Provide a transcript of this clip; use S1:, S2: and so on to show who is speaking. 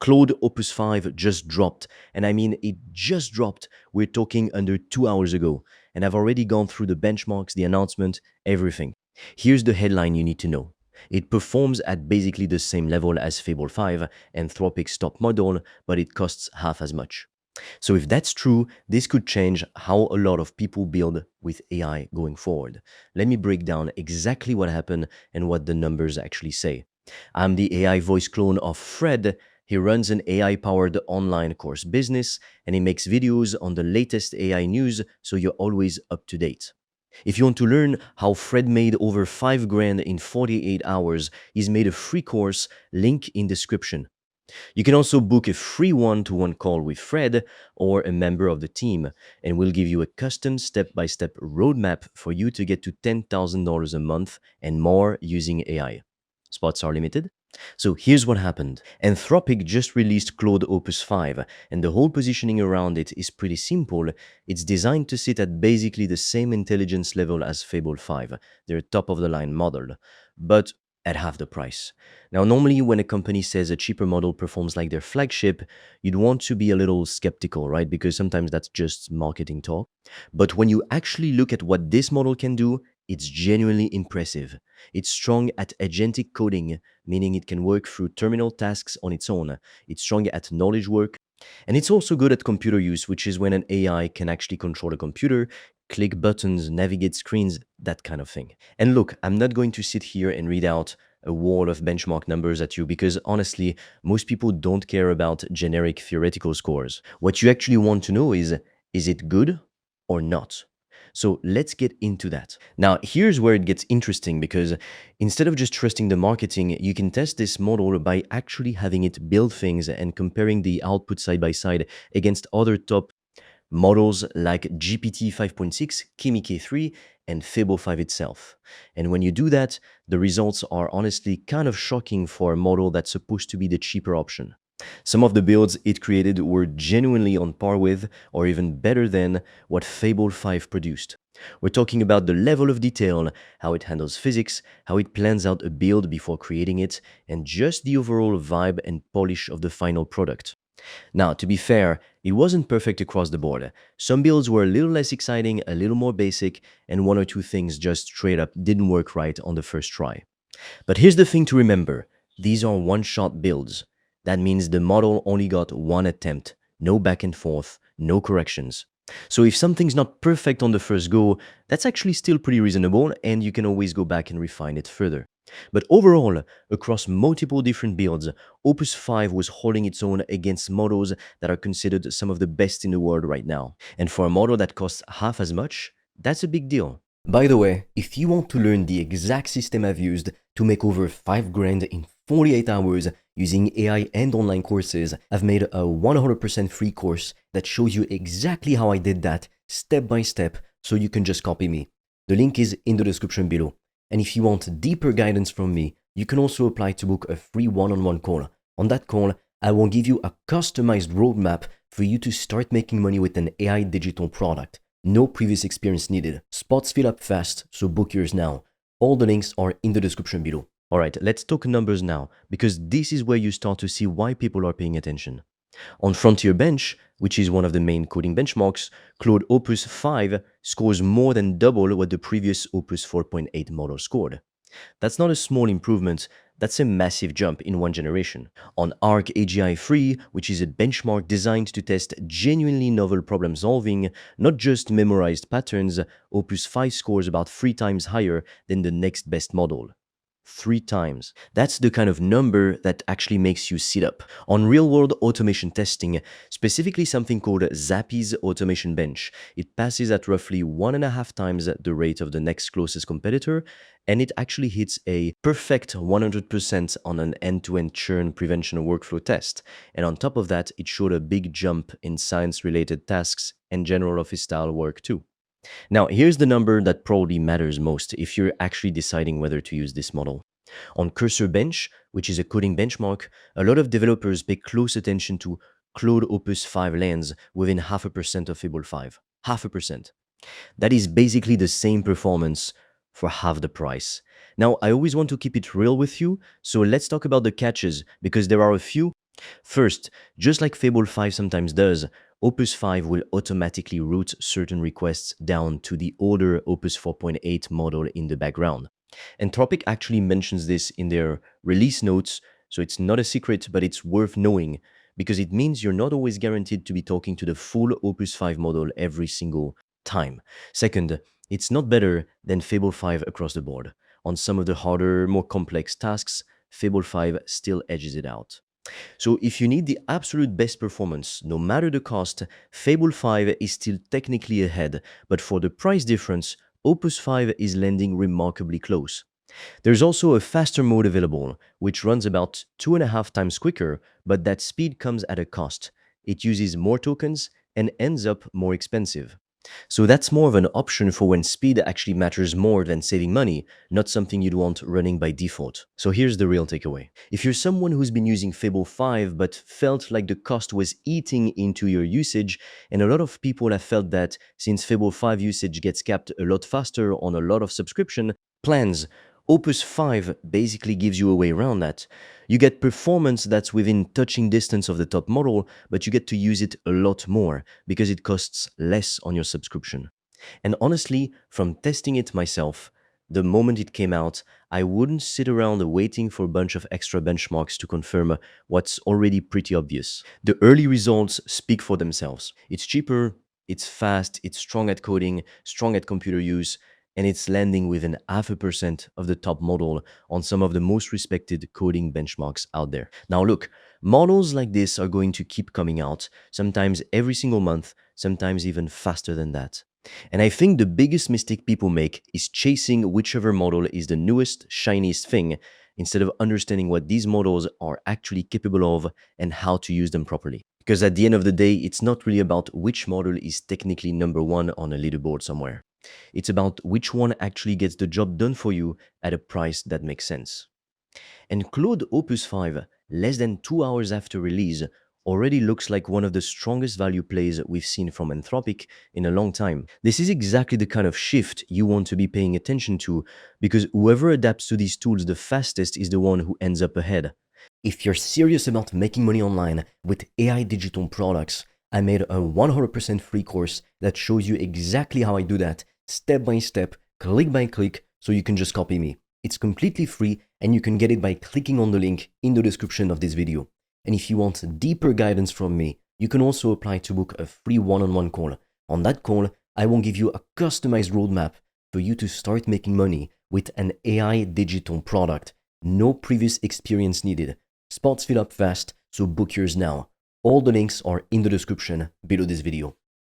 S1: Claude Opus 5 just dropped, and I mean it just dropped. We're talking under 2 hours ago, and I've already gone through the benchmarks, the announcement, everything. Here's the headline you need to know. It performs at basically the same level as Fable 5, Anthropic's top model, but it costs half as much. So if that's true, this could change how a lot of people build with AI going forward. Let me break down exactly what happened and what the numbers actually say. I'm the AI voice clone of Fred. He runs an AI-powered online course business and he makes videos on the latest AI news so you're always up to date. If you want to learn how Fred made over 5 grand in 48 hours, he's made a free course, link in description. You can also book a free one-to-one call with Fred or a member of the team, and we'll give you a custom step-by-step roadmap for you to get to $10,000 a month and more using AI. Spots are limited. So here's what happened. Anthropic just released Claude Opus 5, and the whole positioning around it is pretty simple. It's designed to sit at basically the same intelligence level as Fable 5, their top-of-the-line model, but at half the price. Now, normally when a company says a cheaper model performs like their flagship, you'd want to be a little skeptical, right? Because sometimes that's just marketing talk. But when you actually look at what this model can do, it's genuinely impressive. It's strong at agentic coding, meaning it can work through terminal tasks on its own. It's strong at knowledge work. And it's also good at computer use, which is when an AI can actually control a computer, click buttons, navigate screens, that kind of thing. And look, I'm not going to sit here and read out a wall of benchmark numbers at you because honestly, most people don't care about generic theoretical scores. What you actually want to know is it good or not? So let's get into that. Now, here's where it gets interesting because instead of just trusting the marketing, you can test this model by actually having it build things and comparing the output side by side against other top models like GPT 5.6, Kimi K3, and Fable 5 itself. And when you do that, the results are honestly kind of shocking for a model that's supposed to be the cheaper option. Some of the builds it created were genuinely on par with, or even better than, what Fable 5 produced. We're talking about the level of detail, how it handles physics, how it plans out a build before creating it, and just the overall vibe and polish of the final product. Now, to be fair, it wasn't perfect across the board. Some builds were a little less exciting, a little more basic, and one or two things just straight up didn't work right on the first try. But here's the thing to remember. These are one-shot builds. That means the model only got one attempt, no back and forth, no corrections. So if something's not perfect on the first go, that's actually still pretty reasonable and you can always go back and refine it further. But overall, across multiple different builds, Opus 5 was holding its own against models that are considered some of the best in the world right now. And for a model that costs half as much, that's a big deal. By the way, if you want to learn the exact system I've used to make over 5 grand in 48 hours using AI and online courses, I've made a 100% free course that shows you exactly how I did that step by step so you can just copy me. The link is in the description below. And if you want deeper guidance from me, you can also apply to book a free one-on-one call. On that call, I will give you a customized roadmap for you to start making money with an AI digital product. No previous experience needed. Spots fill up fast, so book yours now. All the links are in the description below. Alright, let's talk numbers now, because this is where you start to see why people are paying attention. On Frontier Bench, which is one of the main coding benchmarks, Claude Opus 5 scores more than double what the previous Opus 4.8 model scored. That's not a small improvement, that's a massive jump in one generation. On Arc AGI 3, which is a benchmark designed to test genuinely novel problem solving, not just memorized patterns, Opus 5 scores about 3 times higher than the next best model. 3 times. That's the kind of number that actually makes you sit up. On real-world automation testing, specifically something called Zappy's Automation Bench, it passes at roughly 1.5 times the rate of the next closest competitor, and it actually hits a perfect 100% on an end-to-end churn prevention workflow test. And on top of that, it showed a big jump in science-related tasks and general office-style work too. Now, here's the number that probably matters most if you're actually deciding whether to use this model. On Cursor Bench, which is a coding benchmark, a lot of developers pay close attention to Claude Opus 5 lands within 0.5% of Fable 5. 0.5%. That is basically the same performance for half the price. Now, I always want to keep it real with you, so let's talk about the catches, because there are a few. First, just like Fable 5 sometimes does, Opus 5 will automatically route certain requests down to the older Opus 4.8 model in the background. Anthropic actually mentions this in their release notes, so it's not a secret, but it's worth knowing because it means you're not always guaranteed to be talking to the full Opus 5 model every single time. Second, it's not better than Fable 5 across the board. On some of the harder, more complex tasks, Fable 5 still edges it out. So if you need the absolute best performance, no matter the cost, Fable 5 is still technically ahead, but for the price difference, Opus 5 is landing remarkably close. There's also a faster mode available, which runs about 2.5 times quicker, but that speed comes at a cost. It uses more tokens and ends up more expensive. So that's more of an option for when speed actually matters more than saving money, not something you'd want running by default. So here's the real takeaway. If you're someone who's been using Fable 5 but felt like the cost was eating into your usage, and a lot of people have felt that since Fable 5 usage gets capped a lot faster on a lot of subscription plans, Opus 5 basically gives you a way around that. You get performance that's within touching distance of the top model, but you get to use it a lot more because it costs less on your subscription. And honestly, from testing it myself, the moment it came out, I wouldn't sit around waiting for a bunch of extra benchmarks to confirm what's already pretty obvious. The early results speak for themselves. It's cheaper, it's fast, it's strong at coding, strong at computer use, and it's landing within 0.5% of the top model on some of the most respected coding benchmarks out there. Now, look, models like this are going to keep coming out, sometimes every single month, sometimes even faster than that. And I think the biggest mistake people make is chasing whichever model is the newest, shiniest thing instead of understanding what these models are actually capable of and how to use them properly. Because at the end of the day, it's not really about which model is technically number one on a leaderboard somewhere. It's about which one actually gets the job done for you at a price that makes sense. And Claude Opus 5, less than 2 hours after release, already looks like one of the strongest value plays we've seen from Anthropic in a long time. This is exactly the kind of shift you want to be paying attention to because whoever adapts to these tools the fastest is the one who ends up ahead. If you're serious about making money online with AI digital products, I made a 100% free course that shows you exactly how I do that, step by step, click by click, so you can just copy me. It's completely free and you can get it by clicking on the link in the description of this video. And if you want deeper guidance from me, you can also apply to book a free one-on-one call. On that call, I will give you a customized roadmap for you to start making money with an AI digital product. No previous experience needed. Spots fill up fast, so book yours now. All the links are in the description below this video.